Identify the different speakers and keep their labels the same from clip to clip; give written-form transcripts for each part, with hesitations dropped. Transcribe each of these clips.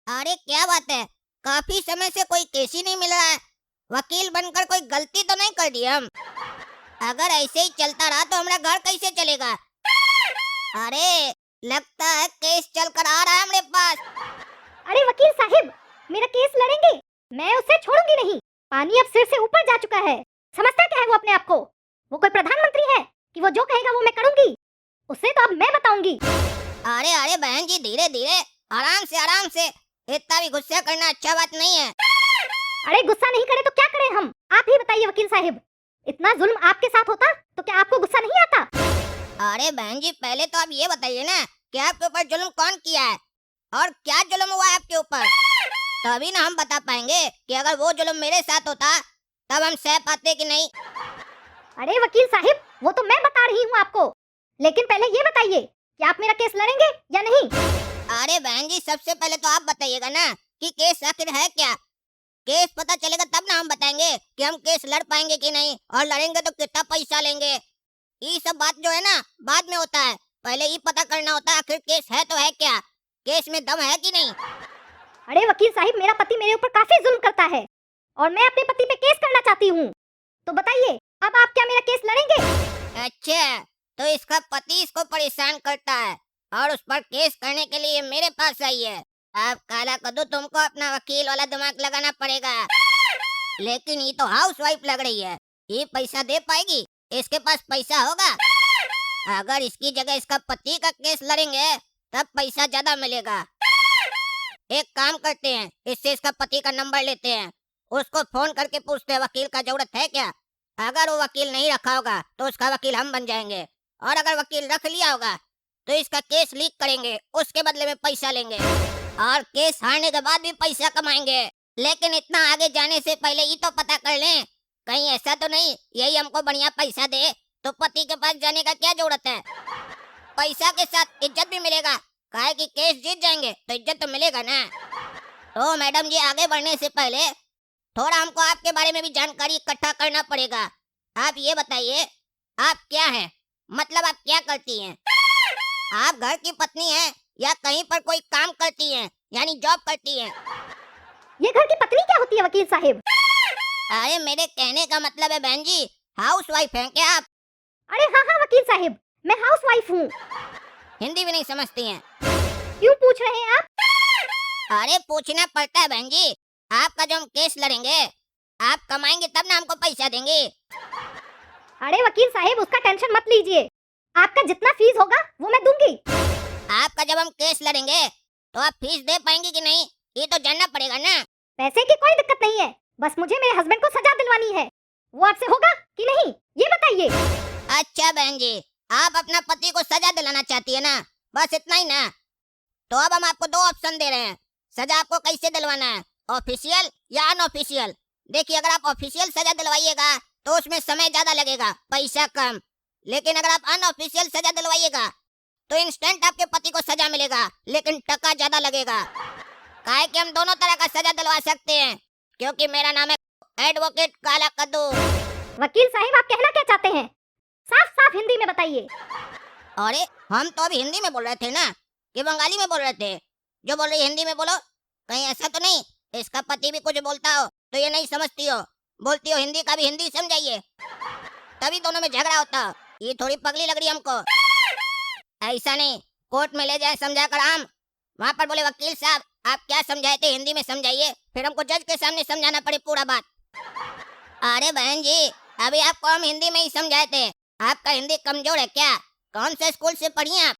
Speaker 1: अरे क्या बात है, काफी समय से कोई केस ही नहीं मिल रहा है। वकील बनकर कोई गलती तो नहीं कर दी हम? अगर ऐसे ही चलता रहा तो हमारा घर कैसे चलेगा? अरे लगता है केस चल कर आ रहा है हमारे पास।
Speaker 2: अरे वकील साहिब, मेरा केस लड़ेंगे? मैं उसे छोड़ूंगी नहीं। पानी अब सिर से ऊपर जा चुका है। समझता क्या है वो अपने आप को? वो कोई प्रधानमंत्री है कि वो जो कहेगा वो मैं करूंगी? उसे तो अब मैं बताऊंगी।
Speaker 1: अरे अरे बहन जी, धीरे धीरे, आराम से आराम से। इतना भी गुस्सा करना अच्छा बात नहीं है।
Speaker 2: अरे गुस्सा नहीं करे तो क्या करें हम? आप ही बताइए वकील साहिब, इतना जुल्म आपके साथ होता तो क्या आपको गुस्सा नहीं आता?
Speaker 1: अरे बहन जी, पहले तो आप ये बताइए ना कि आपके ऊपर जुल्म कौन किया है और क्या जुल्म हुआ है आपके ऊपर। तभी ना हम बता पाएंगे कि अगर वो जुल्म मेरे साथ होता तब हम सह पाते कि नहीं।
Speaker 2: अरे वकील साहिब, वो तो मैं बता रही हूँ आपको, लेकिन पहले ये बताइए कि आप मेरा केस लड़ेंगे या नहीं?
Speaker 1: अरे बहन जी, सबसे पहले तो आप बताइएगा ना कि केस आखिर है क्या। केस पता चलेगा तब ना हम बताएंगे कि हम केस लड़ पाएंगे कि नहीं, और लड़ेंगे तो कितना पैसा लेंगे। ये सब बात जो है ना बाद में होता है। पहले ये पता करना होता है आखिर केस है तो है क्या, केस में दम है कि नहीं।
Speaker 2: अरे वकील साहिब, मेरा पति मेरे ऊपर काफी जुल्म करता है और मैं अपने पति पे केस करना चाहती हूँ। तो बताइए, अब आप क्या मेरा केस लड़ेंगे?
Speaker 1: अच्छा, तो इसका पति इसको परेशान करता है और उस पर केस करने के लिए मेरे पास आई है। अब काला कद्दू, तुमको अपना वकील वाला दिमाग लगाना पड़ेगा। लेकिन ये तो हाउस वाइफ लग रही है, ये पैसा दे पाएगी? इसके पास पैसा होगा? अगर इसकी जगह इसका पति का केस लड़ेंगे तब पैसा ज्यादा मिलेगा। एक काम करते हैं, इससे इसका पति का नंबर लेते हैं, उसको फोन करके पूछते हैं वकील का जरूरत है क्या। अगर वो वकील नहीं रखा होगा तो उसका वकील हम बन जाएंगे, और अगर वकील रख लिया होगा तो इसका केस लीक करेंगे, उसके बदले में पैसा लेंगे और केस हारने के बाद भी पैसा कमाएंगे। लेकिन इतना आगे जाने से पहले ये तो पता कर लें, कहीं ऐसा तो नहीं यही हमको बढ़िया पैसा दे तो पति के पास जाने का क्या जरूरत है। पैसा के साथ इज्जत भी मिलेगा, काहे कि केस जीत जाएंगे तो इज्जत तो मिलेगा ना। तो मैडम जी, आगे बढ़ने से पहले थोड़ा हमको आपके बारे में भी जानकारी इकट्ठा करना पड़ेगा। आप ये बताइए, आप क्या हैं, मतलब आप क्या करती हैं? आप घर की पत्नी हैं या कहीं पर कोई काम करती हैं, यानी जॉब करती हैं?
Speaker 2: ये घर की पत्नी क्या होती है वकील साहिब?
Speaker 1: अरे मेरे कहने का मतलब है बहन जी, हाउस वाइफ हैं क्या आप?
Speaker 2: अरे हाँ हाँ वकील साहिब, मैं हाउस वाइफ हूँ।
Speaker 1: हिंदी भी नहीं समझती हैं?
Speaker 2: क्यों पूछ रहे हैं आप?
Speaker 1: अरे पूछना पड़ता है बहन जी, आपका जो हम केस लड़ेंगे, आप कमाएंगे तब ना हमको पैसा देंगे।
Speaker 2: अरे वकील साहिब, उसका टेंशन मत लीजिए, आपका जितना फीस होगा वो मैं दूंगी।
Speaker 1: आपका जब हम केस लड़ेंगे तो आप फीस दे पाएंगे कि नहीं, ये तो जानना पड़ेगा ना।
Speaker 2: पैसे की कोई दिक्कत नहीं है, बस मुझे मेरे हस्बैंड को सजा दिलवानी है। वो आपसे होगा कि नहीं, ये बताइए।
Speaker 1: अच्छा बहन जी, आप अपना पति को सजा दिलाना चाहती है ना, बस इतना ही ना। तो अब हम आपको दो ऑप्शन दे रहे हैं, सजा आपको कैसे दिलवाना है, ऑफिशियल या अनऑफिशियल। देखिए, अगर आप ऑफिशियल सजा दिलवाइएगा तो उसमें समय ज्यादा लगेगा, पैसा कम। लेकिन अगर आप अनऑफिशियल सजा दिलवाइएगा तो इंस्टेंट आपके पति को सजा मिलेगा, लेकिन टका ज्यादा लगेगा। काहे कि हम दोनों तरह का सजा दिलवा सकते हैं, क्योंकि मेरा नाम है एडवोकेट काला कद्दू।
Speaker 2: वकील साहिब, आप कहना क्या चाहते हैं? साफ साफ हिंदी में बताइए।
Speaker 1: अरे हम तो अभी हिंदी में बोल रहे थे ना, कि बंगाली में बोल रहे थे? जो बोल रही हिंदी में बोलो। कहीं ऐसा तो नहीं इसका पति भी कुछ बोलता हो तो ये नहीं समझती हो, बोलती हो हिंदी का भी हिंदी समझाइए, तभी दोनों में झगड़ा होता हो। ये थोड़ी पगली लग रही हमको। ऐसा नहीं, कोर्ट में ले जाए समझा कर हम, वहाँ पर बोले वकील साहब आप क्या समझाए थे हिंदी में समझाइए, फिर हमको जज के सामने समझाना पड़े पूरा बात। अरे बहन जी, अभी आपको हम हिंदी में ही समझाए थे, आपका हिंदी कमजोर है क्या? कौन से स्कूल से पढ़ी हैं आप?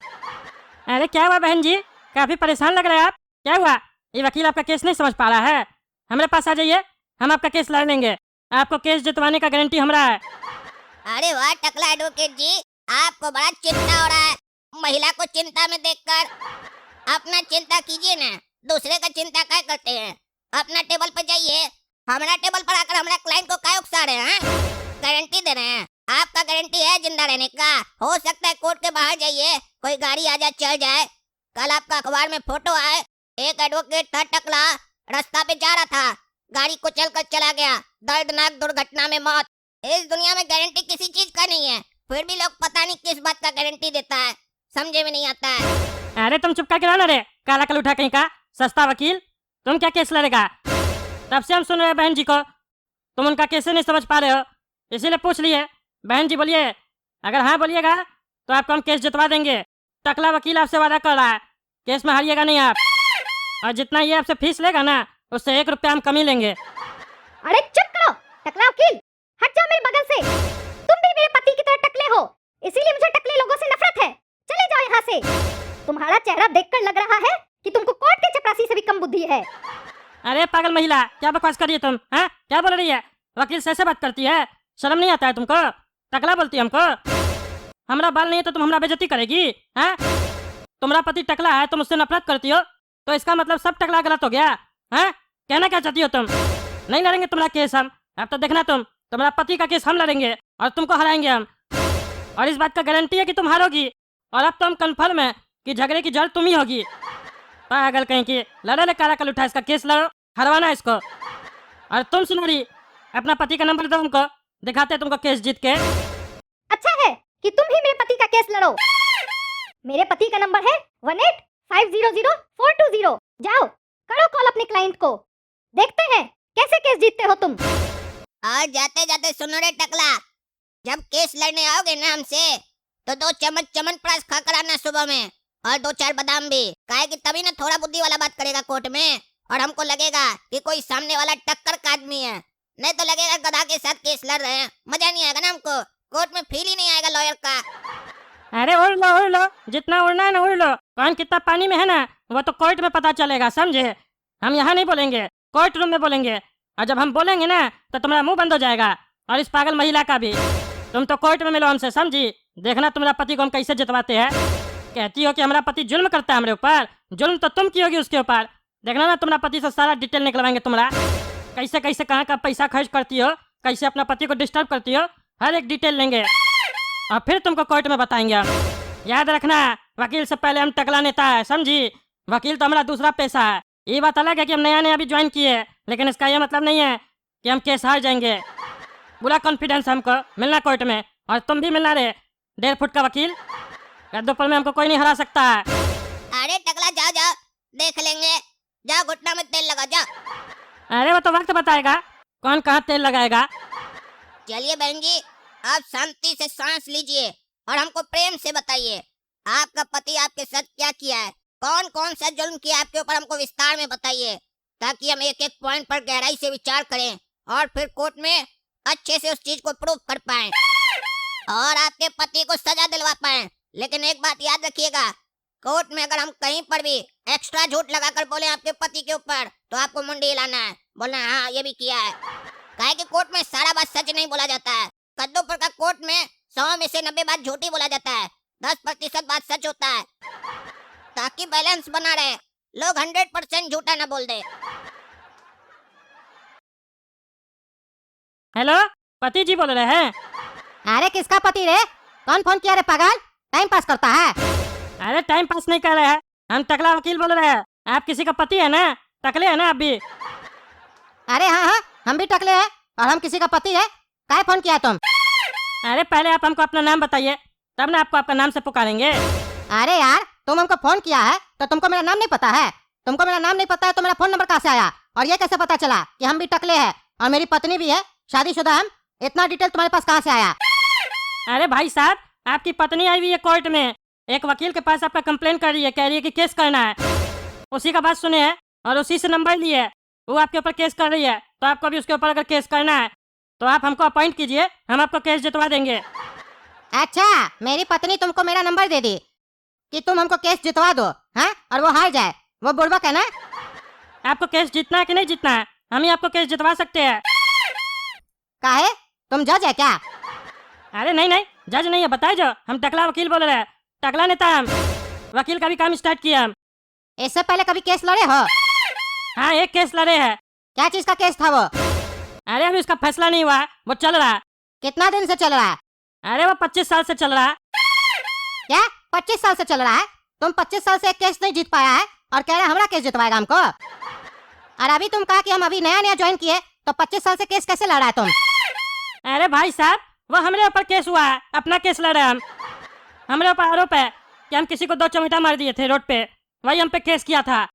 Speaker 3: अरे क्या हुआ बहन जी, काफी परेशान लग रहे हैं आप, क्या हुआ? ये वकील आपका केस नहीं समझ पा रहा है? हमारे पास आ जाइए, हम आपका केस लड़ लेंगे, आपको केस जितवाने का गारंटी हमारा है।
Speaker 1: अरे वाह टकला एडवोकेट जी, आपको बड़ा चिंता हो रहा है महिला को चिंता में देखकर। अपना चिंता कीजिए ना, दूसरे का चिंता क्या करते हैं। अपना टेबल पर जाइए, हमारा टेबल पर आकर हमारा क्लाइंट को क्या उकसा रहे हैं? गारंटी दे रहे हैं, आपका गारंटी है जिंदा रहने का। हो सकता है कोर्ट के बाहर जाइए, कोई गाड़ी आ जाए चढ़ जाए। कल आपका अखबार में फोटो आए, एक एडवोकेट था टकला, रास्ता पे जा रहा था, गाड़ी को चल कर चला गया, दर्दनाक दुर्घटना में मौत। इस दुनिया में गारंटी किसी चीज का नहीं है, फिर भी लोग पता नहीं किस बात का गारंटी देता है, समझे में नहीं आता है।
Speaker 3: अरे तुम चुप करके रहो ना रे, काला कल उठा कहीं का सस्ता वकील। तुम क्या केस लड़ेगा? तब से हम सुन रहे हैं बहन जी को, तुम उनका कैसे नहीं समझ पा रहे हो, इसीलिए पूछ लिए। बहन जी बोलिए, अगर हाँ बोलिएगा तो आपको हम केस जितवा देंगे। टकला वकील आपसे वादा कर रहा है, केस में हारिएगा नहीं आप, और जितना ये आपसे फीस लेगा ना उससे 1 रुपया हम कमी लेंगे।
Speaker 2: अरे चुप करो टकला वकील, हट जाओ मेरे बगल से। तुम भी मेरे पति की तरह टकले हो, इसीलिए मुझे टकले लोगों से नफरत है। चले जाओ यहाँ से। तुम्हारा चेहरा देखकर लग रहा है कि तुमको कोर्ट के चपरासी से भी कम बुद्धि है।
Speaker 3: अरे पागल महिला, क्या बकवास कर रही है तुम? हाँ, क्या बोल रही है? वकील से ऐसे बात करती है? शर्म नहीं आता है तुमको? टकला बोलती है हमको? हमारा बाल नहीं है तो तुम हमारा बेइज्जती करेगी? हाँ, तुम्हारा पति टकला है, तुम उससे नफरत करती हो, तो इसका मतलब सब टकला गलत हो गया? हाँ, कहना क्या चाहती हो तुम? नहीं लड़ेंगे तुम्हारा केस हम, अब तो देखना तुम्हारा पति का केस हम लड़ेंगे और तुमको हराएंगे हम, और इस बात का गारंटी है कि तुम हारोगी। और अब तो हम कन्फर्म है कि झगड़े की जड़ तुम ही होगी। पागल कहीं की, लड़ो काला कल उठा, इसका केस लड़ो, हरवाना इसको। और तुम सुनोरी, अपना पति का नंबर दो हमको, दिखाते हैं तुमको केस जीत के।
Speaker 2: अच्छा है कि तुम ही मेरे पति का केस लड़ो। मेरे पति का नंबर है 18500420। जाओ करो कॉल अपने क्लाइंट को, देखते हैं कैसे केस जीतते हो तुम।
Speaker 1: और जाते जाते सुनो रे टकला, जब केस लड़ने आओगे ना हमसे तो 2 चम्मच च्यवनप्राश खाकर आना सुबह में, और 2-4 बादाम भी, काहे कि तभी ना थोड़ा बुद्धि वाला बात करेगा कोर्ट में, और हमको लगेगा कि कोई सामने वाला टक्कर का आदमी है, नहीं तो लगेगा गधा के साथ केस लड़ रहे हैं। मजा नहीं आएगा ना हमको, कोर्ट में फील ही नहीं आएगा लॉयर का।
Speaker 3: अरे उड़ लो, जितना उड़ना है ना उड़ लो। कौन कितना पानी में है ना वो तो कोर्ट में पता चलेगा, समझे? हम यहाँ नहीं बोलेंगे, कोर्ट रूम में बोलेंगे, और जब हम बोलेंगे ना तो तुम्हारा मुंह बंद हो जाएगा, और इस पागल महिला का भी। तुम तो कोर्ट में मिलो हमसे, समझी? देखना तुम्हारा पति को हम कैसे जितवाते हैं। कहती हो कि हमारा पति जुल्म करता है हमारे ऊपर, जुल्म तो तुम की होगी उसके ऊपर। देखना ना तुम्हारा पति से सारा डिटेल निकलवाएंगे तुम्हारा, कैसे कैसे कहाँ का पैसा खर्च करती हो, कैसे अपना पति को डिस्टर्ब करती हो, हर एक डिटेल लेंगे और फिर तुमको कोर्ट में बताएंगे हम। याद रखना, वकील से पहले हम टकला नेता है, समझी? वकील तो हमारा दूसरा पैसा है। ये बात अलग है कि हम नया अभी ज्वाइन किए, लेकिन इसका ये मतलब नहीं है कि हम केस हार जाएंगे। पूरा कॉन्फिडेंस हमको, मिलना कोर्ट में, और तुम भी मिलना रे 1.5 फुट का वकील। दोपहर में हमको कोई नहीं हरा सकता है।
Speaker 1: अरे टकला जाओ जाओ, देख लेंगे, जाओ घुटना में तेल लगा जाओ।
Speaker 3: अरे वो तो वक्त बताएगा कौन कहाँ तेल लगाएगा।
Speaker 1: चलिए बहन जी, आप शांति से सांस लीजिए और हमको प्रेम से बताइए, आपका पति आपके साथ क्या किया है, कौन कौन सा जुल्म किया आपके ऊपर, हमको विस्तार में बताइए, ताकि हम एक एक पॉइंट पर गहराई से विचार करें और फिर कोर्ट में अच्छे से उस चीज को प्रूव कर पाएं और आपके पति को सजा दिलवा पाएं। लेकिन एक बात याद रखिएगा, कोर्ट में अगर हम कहीं पर भी एक्स्ट्रा झूठ लगाकर बोले आपके पति के ऊपर, तो आपको मुंडी हिलाना है, बोलना है हाँ ये भी किया है। काहे कि कोर्ट में सारा बात सच नहीं बोला जाता है। कद्दूपुर का कोर्ट में 100 में से 90 बात झूठी बोला जाता है, 10% बात सच होता है, ताकि बैलेंस बना रहे, लोग 100% झूठा ना बोल दे।
Speaker 3: हेलो, पति जी बोल रहे हैं?
Speaker 4: अरे किसका पति रे? कौन फोन किया रे पागल? टाइम पास करता है?
Speaker 3: अरे टाइम पास नहीं कर रहे हैं, हम टकला वकील बोल रहे हैं। आप किसी का पति है ना? टकले है ना आप भी?
Speaker 4: अरे हाँ, हम भी टकले हैं और हम किसी का पति है। काहे फोन किया तुम?
Speaker 3: अरे पहले आप हमको अपना नाम बताइए, तब ना आपको आपका नाम से पुकारेंगे।
Speaker 4: अरे यार, तुम हमको फोन किया है तो तुमको मेरा नाम नहीं पता है? तुमको मेरा नाम नहीं पता है तो मेरा फोन नंबर कहाँ से आया? और ये कैसे पता चला कि हम भी टकले हैं और मेरी पत्नी भी है, शादीशुदा हम? इतना डिटेल तुम्हारे पास कहाँ से आया?
Speaker 3: अरे भाई साहब, आपकी पत्नी आई हुई है कोर्ट में, एक वकील के पास आपका कंप्लेन कर रही है, कह रही है कि केस करना है। उसी का बात सुने हैं और उसी से नंबर लिए है, वो आपके ऊपर केस कर रही है, तो आपको भी उसके ऊपर अगर केस करना है तो आप हमको अपॉइंट कीजिए, हम आपको केस जितवा देंगे।
Speaker 4: अच्छा, मेरी पत्नी तुमको मेरा नंबर दे दी कि तुम हमको केस जितवा दो, हाँ? और वो हार जाए, वो बुड़बक है ना?
Speaker 3: आपको केस जीतना है कि नहीं जीतना है? हम ही आपको केस जितवा सकते हैं।
Speaker 4: काहे? तुम जज है क्या?
Speaker 3: अरे नहीं, जज नहीं है, बताए जो, हम टकला वकील बोल रहे हैं, टकला नेता हम, वकील का भी काम स्टार्ट किया हम।
Speaker 4: इससे पहले कभी केस लड़े हो?
Speaker 3: हाँ, एक केस लड़े हैं।
Speaker 4: क्या चीज का केस था वो?
Speaker 3: अरे अभी उसका फैसला नहीं हुआ, वो चल रहा है।
Speaker 4: कितना दिन से चल रहा है?
Speaker 3: अरे वो 25 साल से चल रहा है।
Speaker 4: क्या 25 साल से चल रहा है? तुम 25 साल से एक केस नहीं जीत पाया है और कह रहे हमारा केस जितवाएगा हमको? और अभी तुम कहा कि हम अभी नया ज्वाइन किए, तो 25 साल से केस कैसे लड़ा है तुम?
Speaker 3: अरे भाई साहब, वो हमारे ऊपर केस हुआ है, अपना केस लड़े हम। हमारे ऊपर आरोप है कि हम किसी को 2 चमेटा मार दिए थे रोड पे, वही हम पे केस किया था।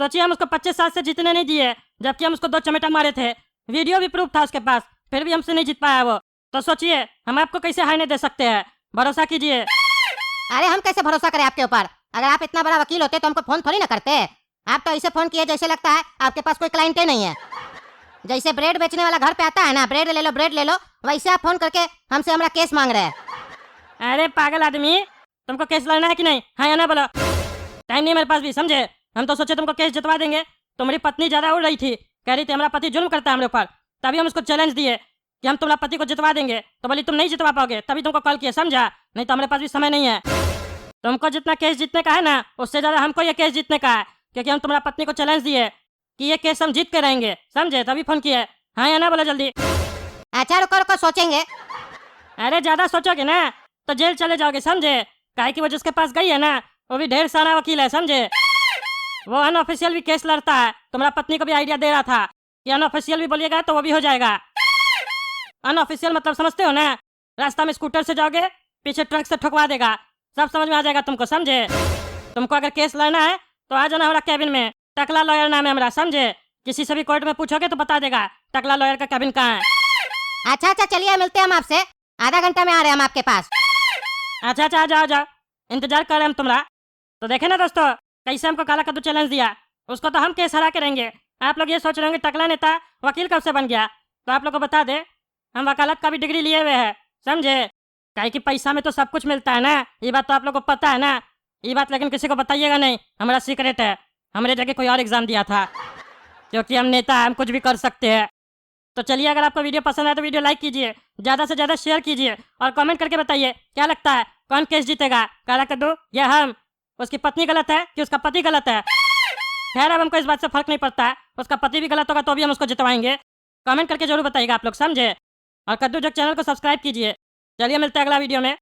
Speaker 3: सोचिए हम उसको 25 साल से जीतने नहीं दिए, जबकि हम उसको 2 चमेटा मारे थे। वीडियो भी प्रूफ था उसके पास, फिर भी हमसे नहीं जीत पाया वो। तो सोचिए हम आपको कैसे हारने दे सकते हैं, भरोसा कीजिए।
Speaker 4: अरे हम कैसे भरोसा करें आपके ऊपर? अगर आप इतना बड़ा वकील होते तो हमको फोन थोड़ी ना करते। आप तो ऐसे फोन किए जैसे लगता है आपके पास कोई क्लाइंट ही नहीं है। जैसे ब्रेड बेचने वाला घर पे आता है ना, ब्रेड ले लो, वैसे आप फोन करके हमसे हमारा केस मांग रहे हैं।
Speaker 3: अरे पागल आदमी, तुमको केस लड़ना है कि नहीं? हाँ या ना बोलो। टाइम नहीं मेरे पास भी, समझे? हम तो सोचे तुमको केस जितवा देंगे। तुम्हारी पत्नी ज्यादा उड़ रही थी, कह रही थी हमारा पति जुल्म करता है हमारे ऊपर, तभी हम उसको चैलेंज दिए कि हम तुम्हारा पति को जितवा देंगे। तो बोली तुम नहीं जितवा पाओगे, तभी तुमको कॉल किया, समझा? नहीं तो हमारे पास भी समय नहीं है। तुमको जितना केस जीतने का है ना, उससे ज्यादा हमको ये केस जीतने का है, क्योंकि हम तुम्हारा पत्नी को चैलेंज दिए कि ये केस हम जीत के रहेंगे, समझे? तभी फोन किया है। हाँ या ना बोलो जल्दी।
Speaker 4: अच्छा रुको सोचेंगे।
Speaker 3: अरे ज्यादा सोचोगे ना तो जेल चले जाओगे, समझे? काहे कि वो जिसके पास गई है ना, वो भी ढेर सारा वकील है, समझे? वो अनऑफिशियल भी केस लड़ता है। तुम्हारा पत्नी को भी आइडिया दे रहा था कि अनऑफिशियल भी बोलिएगा तो वो भी हो जाएगा। अनऑफिशियल मतलब समझते हो ना? रास्ता में स्कूटर से जाओगे, पीछे ट्रक से ठोकवा देगा, सब समझ में आ जाएगा तुमको, समझे? तुमको अगर केस लड़ना है तो आ जाना हमारा कैबिन में। टकला लॉयर नाम है हमारा, समझे? किसी से भी कोर्ट में पूछोगे तो बता देगा टकला लॉयर का कैबिन कहाँ है।
Speaker 4: अच्छा चलिए मिलते हैं हम आपसे, आधा घंटा में आ रहे हैं हम आपके पास।
Speaker 3: अच्छा आ जाओ, इंतजार कर रहे हैं हम तुम्हारा। तो देखे ना दोस्तों, कैसे हमको काला कद्दू चैलेंज दिया। उसको तो हम केस हरा के रहेंगे। आप लोग ये सोच रहे होंगे टकला नेता वकील कब से बन गया, तो आप लोग को बता दे हम वकालत का भी डिग्री लिए हुए हैं, समझे? काहे कि पैसा में तो सब कुछ मिलता है ना, ये बात तो आप लोग को पता है ना। ये बात लेकिन किसी को बताइएगा नहीं, हमारा सीक्रेट है। हमारे जगह कोई और एग्जाम दिया था, क्योंकि हम नेता हैं, हम कुछ भी कर सकते हैं। तो चलिए, अगर आपको वीडियो पसंद आए तो वीडियो लाइक कीजिए, ज़्यादा से ज़्यादा शेयर कीजिए और कमेंट करके बताइए क्या लगता है कौन केस जीतेगा, काला कद्दू या हम? उसकी पत्नी गलत है कि उसका पति गलत है? खैर अब हमको इस बात से फर्क नहीं पड़ता है, उसका पति भी गलत होगा तो भी हम उसको जितवाएंगे। कमेंट करके जरूर बताइएगा आप लोग, समझे? और कद्दू जग चैनल को सब्सक्राइब कीजिए। चलिए मिलते हैं अगला वीडियो में।